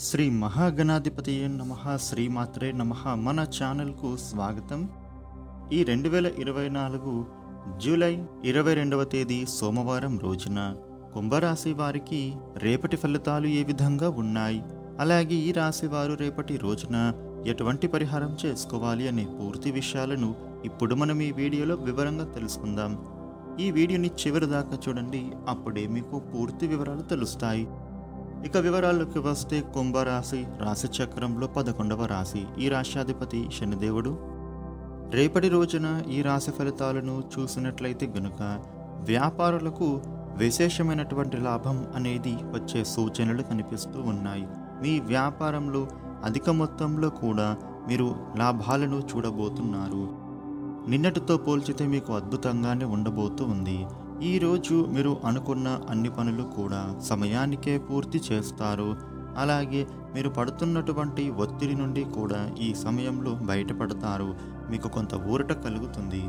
శ్రీ మహాగణాధిపతియే నమః శ్రీమాత్రే నమః. మన ఛానల్కు స్వాగతం. ఈ 2024 జూలై 22వ తేదీ సోమవారం రోజున కుంభరాశి వారికి రేపటి ఫలితాలు ఏ విధంగా ఉన్నాయి, అలాగే ఈ రాశి వారు రేపటి రోజున ఎటువంటి పరిహారం చేసుకోవాలి అనే పూర్తి విషయాలను ఇప్పుడు మనం ఈ వీడియోలో వివరంగా తెలుసుకుందాం. ఈ వీడియోని చివరి దాకా చూడండి, అప్పుడే మీకు పూర్తి వివరాలు తెలుస్తాయి. ఇక వివరాల్లోకి వస్తే కుంభరాశి రాశి చక్రంలో 11వ రాశి. ఈ రాశ్యాధిపతి శనిదేవుడు. రేపటి రోజున ఈ రాశి ఫలితాలను చూసినట్లయితే గనుక వ్యాపారులకు విశేషమైనటువంటి లాభం అనేది వచ్చే సూచనలు కనిపిస్తూ ఉన్నాయి. మీ వ్యాపారంలో అధిక మొత్తంలో కూడా మీరు లాభాలను చూడబోతున్నారు. నిన్నటితో పోల్చితే మీకు అద్భుతంగానే ఉండబోతూ ఉంది. ఈరోజు మీరు అనుకున్న అన్ని పనులు కూడా సమయానికే పూర్తి చేస్తారు. అలాగే మీరు పడుతున్నటువంటి ఒత్తిడి నుండి కూడా ఈ సమయంలో బయటపడతారు. మీకు కొంత ఊరట కలుగుతుంది.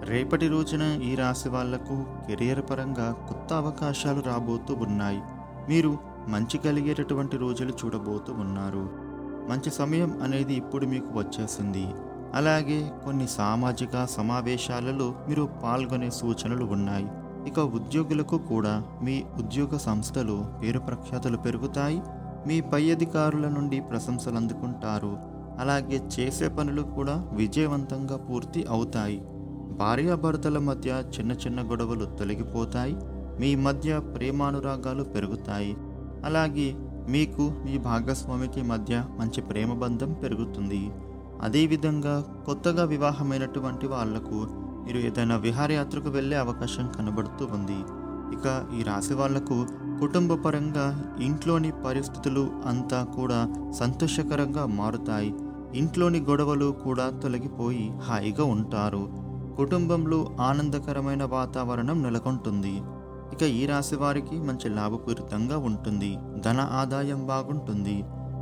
రేపటి రోజున ఈ రాశి వాళ్లకు కెరియర్ పరంగా కొత్త అవకాశాలు రాబోతూ ఉన్నాయి. మీరు మంచి కలిగేటటువంటి రోజులు చూడబోతూ ఉన్నారు. మంచి సమయం అనేది ఇప్పుడు మీకు వచ్చేసింది. అలాగే కొన్ని సామాజిక సమావేశాలలో మీరు పాల్గొనే సూచనలు ఉన్నాయి. ఇక ఉద్యోగులకు కూడా మీ ఉద్యోగ సంస్థలు పేరు ప్రఖ్యాతులు పెరుగుతాయి. మీ పై అధికారుల నుండి ప్రశంసలు అందుకుంటారు. అలాగే చేసే పనులు కూడా విజయవంతంగా పూర్తి అవుతాయి. భార్యాభర్తల మధ్య చిన్న చిన్న గొడవలు తొలగిపోతాయి. మీ మధ్య ప్రేమానురాగాలు పెరుగుతాయి. అలాగే మీకు మీ భాగస్వామికి మధ్య మంచి ప్రేమ బంధం పెరుగుతుంది. అదేవిధంగా కొత్తగా వివాహమైనటువంటి వాళ్లకు మీరు ఏదైనా విహారయాత్రకు వెళ్ళే అవకాశం కనబడుతూ ఉంది. ఇక ఈ రాశి వాళ్లకు కుటుంబ పరంగా ఇంట్లోని పరిస్థితులు అంతా కూడా సంతోషకరంగా మారుతాయి. ఇంట్లోని గొడవలు కూడా తొలగిపోయి హాయిగా ఉంటారు. కుటుంబంలో ఆనందకరమైన వాతావరణం నెలకొంటుంది. ఇక ఈ రాశి వారికి మంచి లాభపూరితంగా ఉంటుంది. ధన ఆదాయం బాగుంటుంది.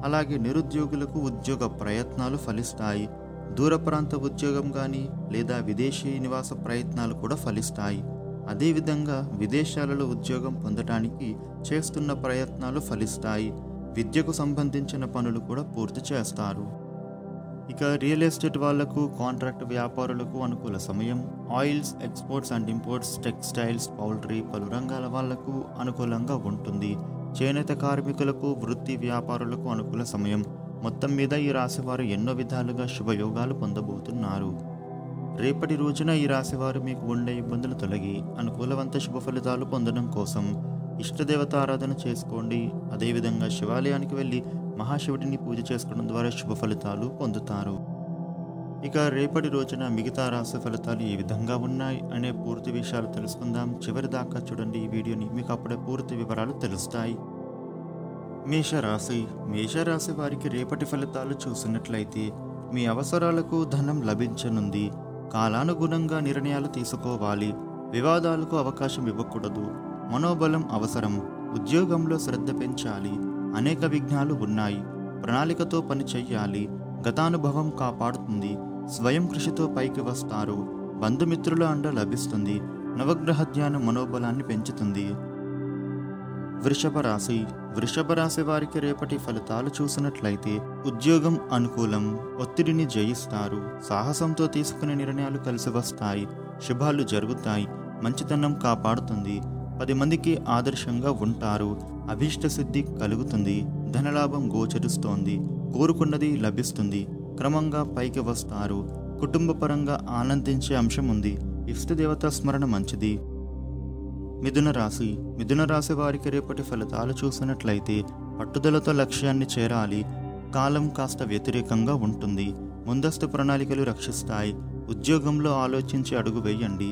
అలాగే నిరుద్యోగులకు ఉద్యోగ ప్రయత్నాలు ఫలిస్తాయి. దూర ప్రాంత ఉద్యోగం కానీ లేదా విదేశీ నివాస ప్రయత్నాలు కూడా ఫలిస్తాయి. అదేవిధంగా విదేశాలలో ఉద్యోగం పొందడానికి చేస్తున్న ప్రయత్నాలు ఫలిస్తాయి. విద్యకు సంబంధించిన పనులు కూడా పూర్తి చేస్తారు. ఇక రియల్ ఎస్టేట్ వాళ్లకు, కాంట్రాక్ట్ వ్యాపారులకు అనుకూల సమయం. Oils, exports and imports, textiles, poultry, పలు రంగాల వాళ్లకు అనుకూలంగా ఉంటుంది. చేనేత కార్మికులకు, వృత్తి వ్యాపారులకు అనుకూల సమయం. మొత్తం మీద ఈ రాశివారు ఎన్నో విధాలుగా శుభయోగాలు పొందబోతున్నారు. రేపటి రోజున ఈ రాశివారు మీకు ఉండే ఇబ్బందులు తొలగి అనుకూలవంత శుభ ఫలితాలు పొందడం కోసం ఇష్టదేవత ఆరాధన చేసుకోండి. అదేవిధంగా శివాలయానికి వెళ్ళి మహాశివుడిని పూజ చేసుకోవడం ద్వారా శుభ ఫలితాలు పొందుతారు. ఇక రేపటి రోజున మిగతా రాశి ఫలితాలు ఏ విధంగా ఉన్నాయి అనే పూర్తి విషయాలు తెలుసుకుందాం. చివరి దాకా చూడండి ఈ వీడియోని, మీకు అప్పుడే పూర్తి వివరాలు తెలుస్తాయి. మేషరాశి వారికి రేపటి ఫలితాలు చూసినట్లయితే మీ అవసరాలకు ధనం లభించనుంది. కాలానుగుణంగా నిర్ణయాలు తీసుకోవాలి. వివాదాలకు అవకాశం ఇవ్వకూడదు. మనోబలం అవసరం. ఉద్యోగంలో శ్రద్ధ పెంచాలి. అనేక విఘ్నాలు ఉన్నాయి. ప్రణాళికతో పని చెయ్యాలి. గతానుభవం కాపాడుతుంది. స్వయం కృషితో పైకి వస్తారు. బంధుమిత్రుల అండ లభిస్తుంది. నవగ్రహ ధ్యానం మనోబలాన్ని పెంచుతుంది. వృషభ రాశి వారికి రేపటి ఫలితాలు చూసినట్లయితే ఉద్యోగం అనుకూలం. ఒత్తిడిని జయిస్తారు. సాహసంతో తీసుకునే నిర్ణయాలు కలిసి వస్తాయి. శుభాలు జరుగుతాయి. మంచితనం కాపాడుతుంది. 10 మందికి ఆదర్శంగా ఉంటారు. అభీష్ట సిద్ధి కలుగుతుంది. ధనలాభం గోచరిస్తోంది. కోరుకున్నది లభిస్తుంది. క్రమంగా పైకి వస్తారు. కుటుంబ పరంగా ఆనందించే అంశం ఉంది. ఇష్టదేవత స్మరణ మంచిది. మిథున రాశి వారికి రేపటి ఫలితాలు చూసినట్లయితే పట్టుదలతో లక్ష్యాన్ని చేరాలి. కాలం కాస్త వ్యతిరేకంగా ఉంటుంది. ముందస్తు ప్రణాళికలు రక్షిస్తాయి. ఉద్యోగంలో ఆలోచించి అడుగు వేయండి.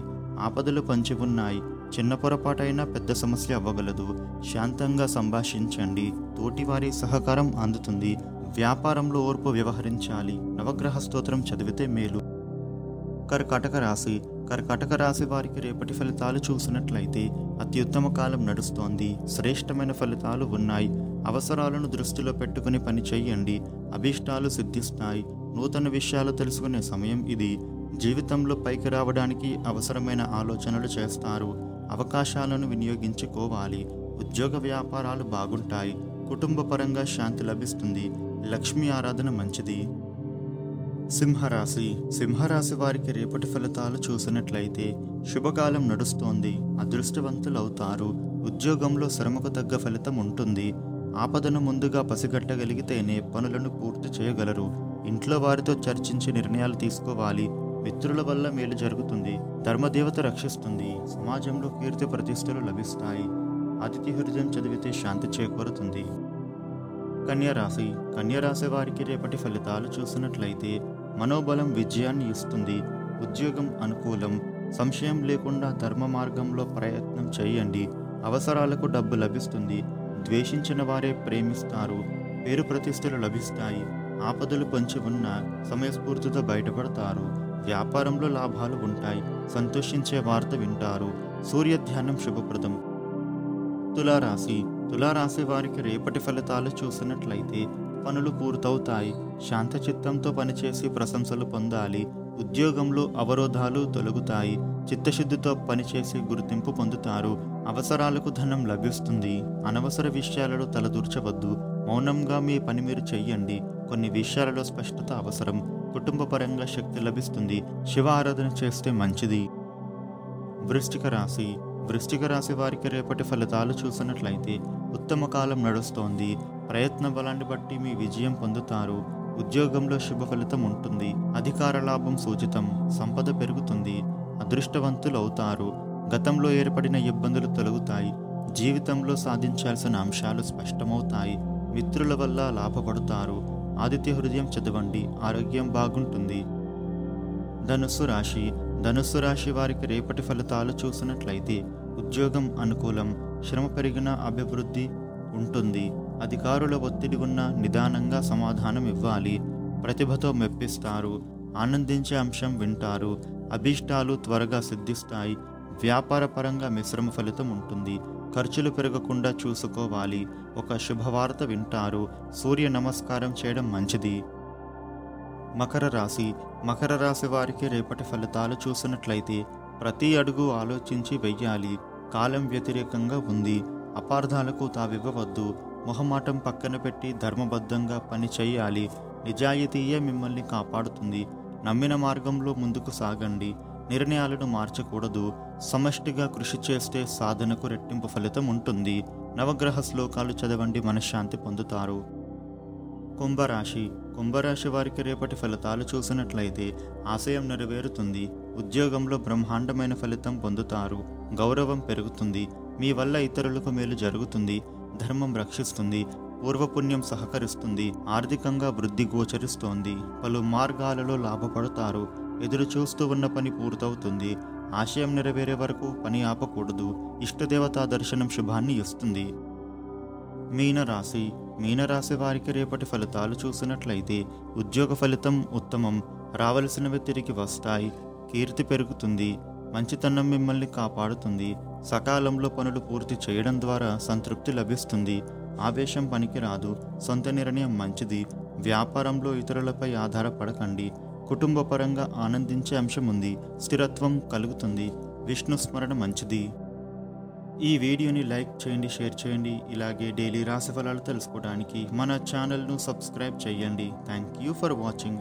ఆపదలు పంచి ఉన్నాయి. చిన్న పొరపాటైనా పెద్ద సమస్య అవ్వగలదు. శాంతంగా సంభాషించండి. తోటివారి సహకారం అందుతుంది. వ్యాపారంలో ఓర్పు వ్యవహరించాలి. నవగ్రహ స్తోత్రం చదివితే మేలు. కర్కాటక రాశి వారికి రేపటి ఫలితాలు చూసినట్లయితే అత్యుత్తమ కాలం నడుస్తోంది. శ్రేష్టమైన ఫలితాలు ఉన్నాయి. అవసరాలను దృష్టిలో పెట్టుకుని పని చెయ్యండి. అభీష్టాలు సిద్ధిస్తాయి. నూతన విషయాలు తెలుసుకునే సమయం ఇది. జీవితంలో పైకి రావడానికి అవసరమైన ఆలోచనలు చేస్తారు. అవకాశాలను వినియోగించుకోవాలి. ఉద్యోగ వ్యాపారాలు బాగుంటాయి. కుటుంబ పరంగా శాంతి లభిస్తుంది. లక్ష్మీ ఆరాధన మంచిది. సింహరాశి. సింహరాశి వారికి రేపటి ఫలితాలు చూసినట్లయితే శుభకాలం నడుస్తోంది. అదృష్టవంతులవుతారు. ఉద్యోగంలో శ్రమకు తగ్గ ఫలితం ఉంటుంది. ఆపదను ముందుగా పసిగట్టగలిగితేనే పనులను పూర్తి చేయగలరు. ఇంట్లో వారితో చర్చించి నిర్ణయాలు తీసుకోవాలి. మిత్రుల వల్ల మేలు జరుగుతుంది. ధర్మదేవత రక్షిస్తుంది. సమాజంలో కీర్తి ప్రతిష్టలు లభిస్తాయి. అతిథి హృదయం చదివితే శాంతి చేకూరుతుంది. కన్యరాశి. కన్యరాశి వారికి రేపటి ఫలితాలు చూసినట్లయితే మనోబలం విజయాన్ని ఇస్తుంది. ఉద్యోగం అనుకూలం. సంశయం లేకుండా ధర్మ మార్గంలో ప్రయత్నం చేయండి. అవసరాలకు డబ్బు లభిస్తుంది. ద్వేషించిన వారే ప్రేమిస్తారు. పేరు ప్రతిష్టలు లభిస్తాయి. ఆపదలు పొంచి ఉన్న సమయస్ఫూర్తితో బయటపడతారు. వ్యాపారంలో లాభాలు ఉంటాయి. సంతోషించే వార్త వింటారు. సూర్య ధ్యానం శుభప్రదం. తులారాశి. తులారాశి వారికి రేపటి ఫలితాలు చూసినట్లయితే పనులు పూర్తవుతాయి. శాంతచిత్తంతో పనిచేసి ప్రశంసలు పొందాలి. ఉద్యోగంలో అవరోధాలు తొలగుతాయి. చిత్తశుద్ధితో పనిచేసి గుర్తింపు పొందుతారు. అవసరాలకు ధనం లభిస్తుంది. అనవసర విషయాలలో తలదూర్చవద్దు. మౌనంగా మీ పని మీరు చెయ్యండి. కొన్ని విషయాలలో స్పష్టత అవసరం. కుటుంబ పరంగా శక్తి లభిస్తుంది. శివ ఆరాధన చేస్తే మంచిది. వృశ్చిక రాశి. వృశ్చిక రాశి వారికి రేపటి ఫలితాలు చూసినట్లయితే ఉత్తమ కాలం నడుస్తోంది. ప్రయత్న బలాన్ని బట్టి మీ విజయం పొందుతారు. ఉద్యోగంలో శుభ ఫలితం ఉంటుంది. అధికార లాభం సూచితం. సంపద పెరుగుతుంది. అదృష్టవంతులు అవుతారు. గతంలో ఏర్పడిన ఇబ్బందులు తొలగుతాయి. జీవితంలో సాధించాల్సిన అంశాలు స్పష్టమవుతాయి. మిత్రుల వల్ల లాభపడతారు. ఆదిత్య హృదయం చదవండి. ఆరోగ్యం బాగుంటుంది. ధనుస్సు రాశి. ధనుస్సు రాశి వారికి రేపటి ఫలితాలు చూసినట్లయితే ఉద్యోగం అనుకూలం. శ్రమ పెరిగిన అభివృద్ధి ఉంటుంది. అధికారుల ఒత్తిడి ఉన్న నిదానంగా సమాధానం ఇవ్వాలి. ప్రతిభతో మెప్పిస్తారు. ఆనందించే అంశం వింటారు. అభీష్టాలు త్వరగా సిద్ధిస్తాయి. వ్యాపార పరంగా మిశ్రమ ఫలితం ఉంటుంది. ఖర్చులు పెరగకుండా చూసుకోవాలి. ఒక శుభవార్త వింటారు. సూర్య నమస్కారం చేయడం మంచిది. మకర రాశి. మకర రాశి వారికి రేపటి ఫలితాలు చూసినట్లయితే ప్రతి అడుగు ఆలోచించి వెయ్యాలి. కాలం వ్యతిరేకంగా ఉంది. అపార్థాలకు తావివ్వవద్దు. మొహమాటం పక్కన పెట్టి ధర్మబద్ధంగా పని చేయాలి. నిజాయితీయే మిమ్మల్ని కాపాడుతుంది. నమ్మిన మార్గంలో ముందుకు సాగండి. నిర్ణయాలను మార్చకూడదు. సమష్టిగా కృషి చేస్తే సాధనకు రెట్టింపు ఫలితం ఉంటుంది. నవగ్రహ శ్లోకాలు చదవండి. మనశ్శాంతి పొందుతారు. కుంభరాశి. కుంభరాశి వారికి రేపటి ఫలితాలు చూసినట్లయితే ఆశయం నెరవేరుతుంది. ఉద్యోగంలో బ్రహ్మాండమైన ఫలితం పొందుతారు. గౌరవం పెరుగుతుంది. మీ వల్ల ఇతరులకు మేలు జరుగుతుంది. ధర్మం రక్షిస్తుంది. పూర్వపుణ్యం సహకరిస్తుంది. ఆర్థికంగా వృద్ధి గోచరిస్తోంది. పలు మార్గాలలో లాభపడతారు. ఎదురు చూస్తూ ఉన్న పని పూర్తవుతుంది. ఆశయం నెరవేరే వరకు పని ఆపకూడదు. ఇష్టదేవతా దర్శనం శుభాన్ని ఇస్తుంది. మీనరాశి. మీనరాశి వారికి రేపటి ఫలితాలు చూసినట్లయితే ఉద్యోగ ఫలితం ఉత్తమం. రావలసినవి తిరిగి వస్తాయి. కీర్తి పెరుగుతుంది. మంచితనం మిమ్మల్ని కాపాడుతుంది. సకాలంలో పనులు పూర్తి చేయడం ద్వారా సంతృప్తి లభిస్తుంది. ఆవేశం పనికిరాదు. సొంత నిర్ణయం మంచిది. వ్యాపారంలో ఇతరులపై ఆధారపడకండి. కుటుంబ పరంగా ఆనందించే అంశం ఉంది. స్థిరత్వం కలుగుతుంది. విష్ణు స్మరణ మంచిది. ఈ వీడియోని లైక్ చేయండి, షేర్ చేయండి. ఇలాగే డైలీ రాశి ఫలాలు తెలుసుకోవడానికి మన ఛానల్ను సబ్స్క్రైబ్ చేయండి. Thank you for watching.